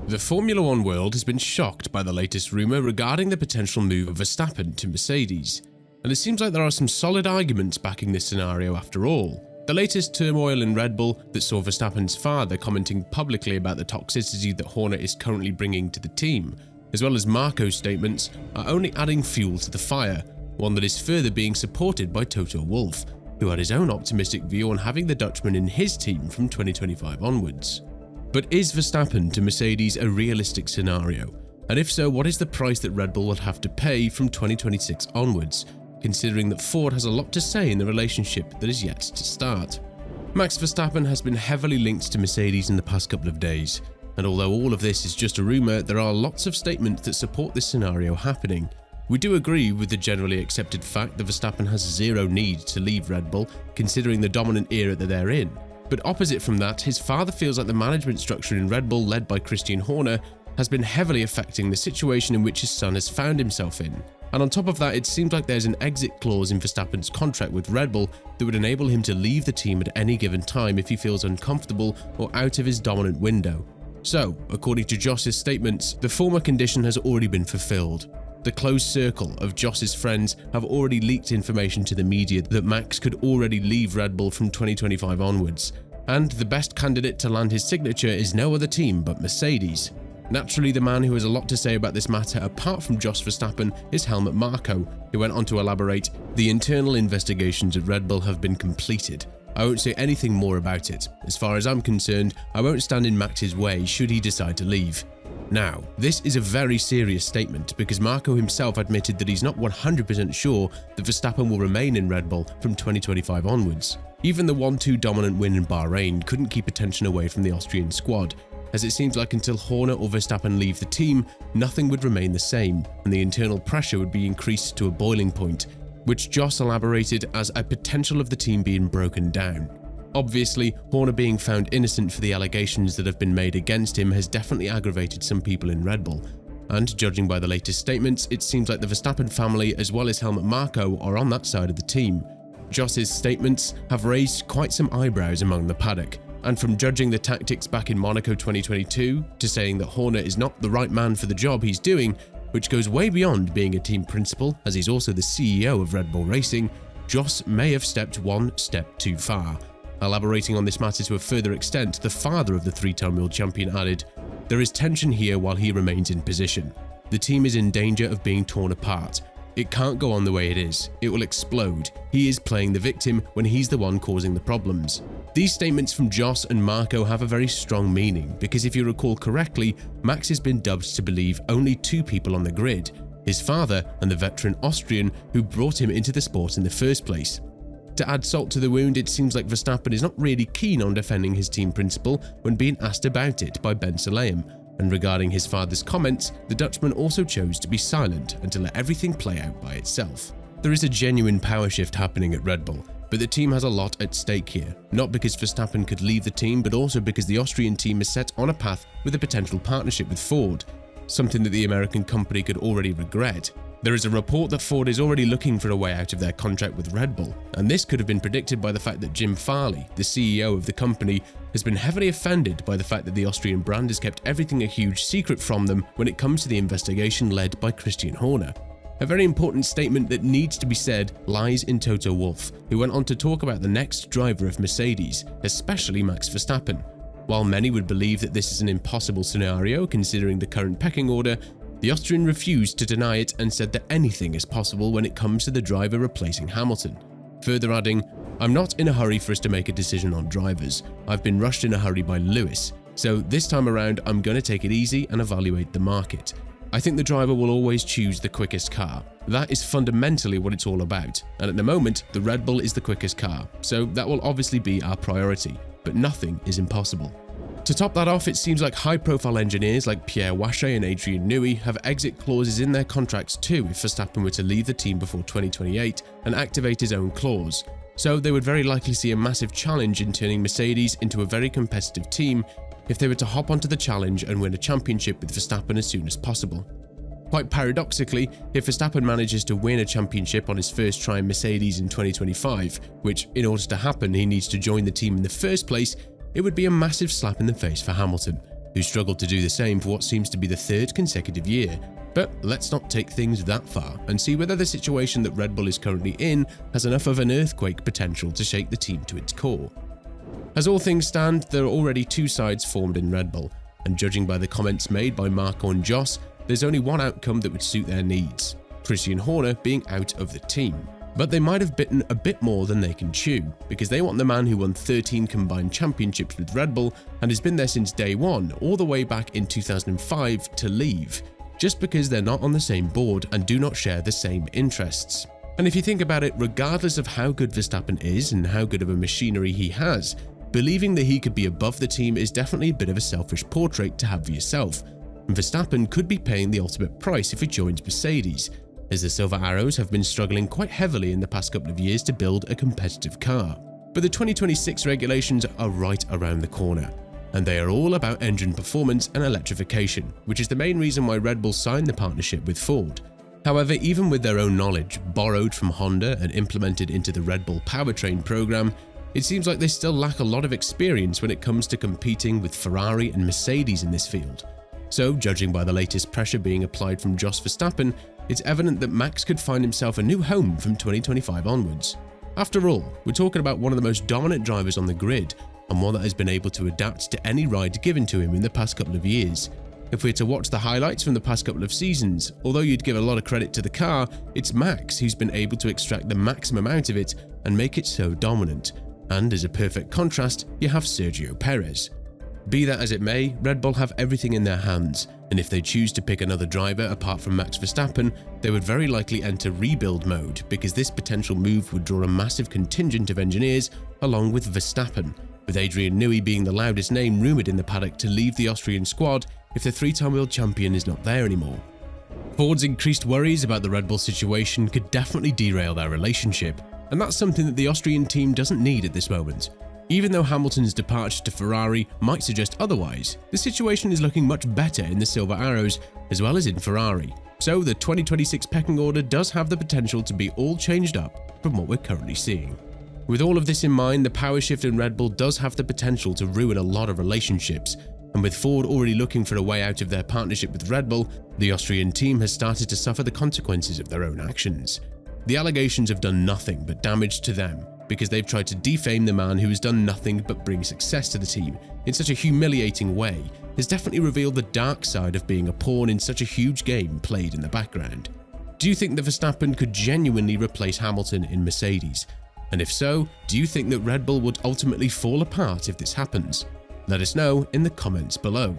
The Formula One world has been shocked by the latest rumour regarding the potential move of Verstappen to Mercedes, and it seems like there are some solid arguments backing this scenario after all. The latest turmoil in Red Bull that saw Verstappen's father commenting publicly about the toxicity that Horner is currently bringing to the team, as well as Marko's statements, are only adding fuel to the fire, one that is further being supported by Toto Wolff, who had his own optimistic view on having the Dutchman in his team from 2025 onwards. But is Verstappen to Mercedes a realistic scenario? And if so, what is the price that Red Bull will have to pay from 2026 onwards, considering that Ford has a lot to say in the relationship that is yet to start? Max Verstappen has been heavily linked to Mercedes in the past couple of days, and although all of this is just a rumour, there are lots of statements that support this scenario happening. We do agree with the generally accepted fact that Verstappen has zero need to leave Red Bull, considering the dominant era that they're in. But opposite from that, his father feels like the management structure in Red Bull led by Christian Horner has been heavily affecting the situation in which his son has found himself in. And on top of that, it seems like there's an exit clause in Verstappen's contract with Red Bull that would enable him to leave the team at any given time if he feels uncomfortable or out of his dominant window. So, according to Joss's statements, the former condition has already been fulfilled. The close circle of Joss's friends have already leaked information to the media that Max could already leave Red Bull from 2025 onwards, and the best candidate to land his signature is no other team but Mercedes. Naturally, the man who has a lot to say about this matter apart from Jos Verstappen is Helmut Marko, who went on to elaborate, "The internal investigations at Red Bull have been completed. I won't say anything more about it. As far as I'm concerned, I won't stand in Max's way should he decide to leave." Now, this is a very serious statement because Marko himself admitted that he's not 100% sure that Verstappen will remain in Red Bull from 2025 onwards. Even the 1-2 dominant win in Bahrain couldn't keep attention away from the Austrian squad, as it seems like until Horner or Verstappen leave the team, nothing would remain the same, and the internal pressure would be increased to a boiling point, which Joss elaborated as a potential of the team being broken down. Obviously, Horner being found innocent for the allegations that have been made against him has definitely aggravated some people in Red Bull, and judging by the latest statements, it seems like the Verstappen family as well as Helmut Marko are on that side of the team. Joss's statements have raised quite some eyebrows among the paddock, and from judging the tactics back in Monaco 2022 to saying that Horner is not the right man for the job he's doing, which goes way beyond being a team principal as he's also the CEO of Red Bull Racing, Joss may have stepped one step too far. Elaborating on this matter to a further extent, the father of the three-time world champion added, "There is tension here while he remains in position. The team is in danger of being torn apart. It can't go on the way it is. It will explode. He is playing the victim when he's the one causing the problems." These statements from Joss and Marko have a very strong meaning because if you recall correctly, Max has been dubbed to believe only two people on the grid, his father and the veteran Austrian who brought him into the sport in the first place. To add salt to the wound, it seems like Verstappen is not really keen on defending his team principal when being asked about it by Ben Sulayem, and regarding his father's comments, the Dutchman also chose to be silent and to let everything play out by itself. There is a genuine power shift happening at Red Bull, but the team has a lot at stake here, not because Verstappen could leave the team, but also because the Austrian team is set on a path with a potential partnership with Ford, something that the American company could already regret. There is a report that Ford is already looking for a way out of their contract with Red Bull, and this could have been predicted by the fact that Jim Farley, the CEO of the company, has been heavily offended by the fact that the Austrian brand has kept everything a huge secret from them when it comes to the investigation led by Christian Horner. A very important statement that needs to be said lies in Toto Wolff, who went on to talk about the next driver of Mercedes, especially Max Verstappen. While many would believe that this is an impossible scenario considering the current pecking order, the Austrian refused to deny it and said that anything is possible when it comes to the driver replacing Hamilton. Further adding, "I'm not in a hurry for us to make a decision on drivers. I've been rushed in a hurry by Lewis, so this time around I'm going to take it easy and evaluate the market. I think the driver will always choose the quickest car. That is fundamentally what it's all about, and at the moment the Red Bull is the quickest car, so that will obviously be our priority, but nothing is impossible." To top that off, it seems like high-profile engineers like Pierre Wache and Adrian Newey have exit clauses in their contracts too if Verstappen were to leave the team before 2028 and activate his own clause. So they would very likely see a massive challenge in turning Mercedes into a very competitive team if they were to hop onto the challenge and win a championship with Verstappen as soon as possible. Quite paradoxically, if Verstappen manages to win a championship on his first try in Mercedes in 2025, which in order to happen he needs to join the team in the first place, it would be a massive slap in the face for Hamilton, who struggled to do the same for what seems to be the third consecutive year. But let's not take things that far and see whether the situation that Red Bull is currently in has enough of an earthquake potential to shake the team to its core. As all things stand, there are already two sides formed in Red Bull, and judging by the comments made by Marko and Jos, there's only one outcome that would suit their needs: Christian Horner being out of the team. But they might have bitten a bit more than they can chew, because they want the man who won 13 combined championships with Red Bull and has been there since day one, all the way back in 2005, to leave, just because they're not on the same board and do not share the same interests. And if you think about it, regardless of how good Verstappen is and how good of a machinery he has, believing that he could be above the team is definitely a bit of a selfish portrait to have for yourself, and Verstappen could be paying the ultimate price if he joins Mercedes, as the Silver Arrows have been struggling quite heavily in the past couple of years to build a competitive car. But the 2026 regulations are right around the corner, and they are all about engine performance and electrification, which is the main reason why Red Bull signed the partnership with Ford. However, even with their own knowledge, borrowed from Honda and implemented into the Red Bull powertrain program, it seems like they still lack a lot of experience when it comes to competing with Ferrari and Mercedes in this field. So, judging by the latest pressure being applied from Jos Verstappen, it's evident that Max could find himself a new home from 2025 onwards. After all, we're talking about one of the most dominant drivers on the grid, and one that has been able to adapt to any ride given to him in the past couple of years. If we're to watch the highlights from the past couple of seasons, although you'd give a lot of credit to the car, it's Max who's been able to extract the maximum out of it and make it so dominant. And as a perfect contrast, you have Sergio Perez. Be that as it may, Red Bull have everything in their hands, and if they choose to pick another driver apart from Max Verstappen, they would very likely enter rebuild mode, because this potential move would draw a massive contingent of engineers along with Verstappen, with Adrian Newey being the loudest name rumoured in the paddock to leave the Austrian squad if the three-time world champion is not there anymore. Ford's increased worries about the Red Bull situation could definitely derail their relationship, and that's something that the Austrian team doesn't need at this moment. Even though Hamilton's departure to Ferrari might suggest otherwise, the situation is looking much better in the Silver Arrows as well as in Ferrari, so the 2026 pecking order does have the potential to be all changed up from what we're currently seeing. With all of this in mind, the power shift in Red Bull does have the potential to ruin a lot of relationships, and with Ford already looking for a way out of their partnership with Red Bull, the Austrian team has started to suffer the consequences of their own actions. The allegations have done nothing but damage to them, because they've tried to defame the man who has done nothing but bring success to the team in such a humiliating way, has definitely revealed the dark side of being a pawn in such a huge game played in the background. Do you think that Verstappen could genuinely replace Hamilton in Mercedes? And if so, do you think that Red Bull would ultimately fall apart if this happens? Let us know in the comments below.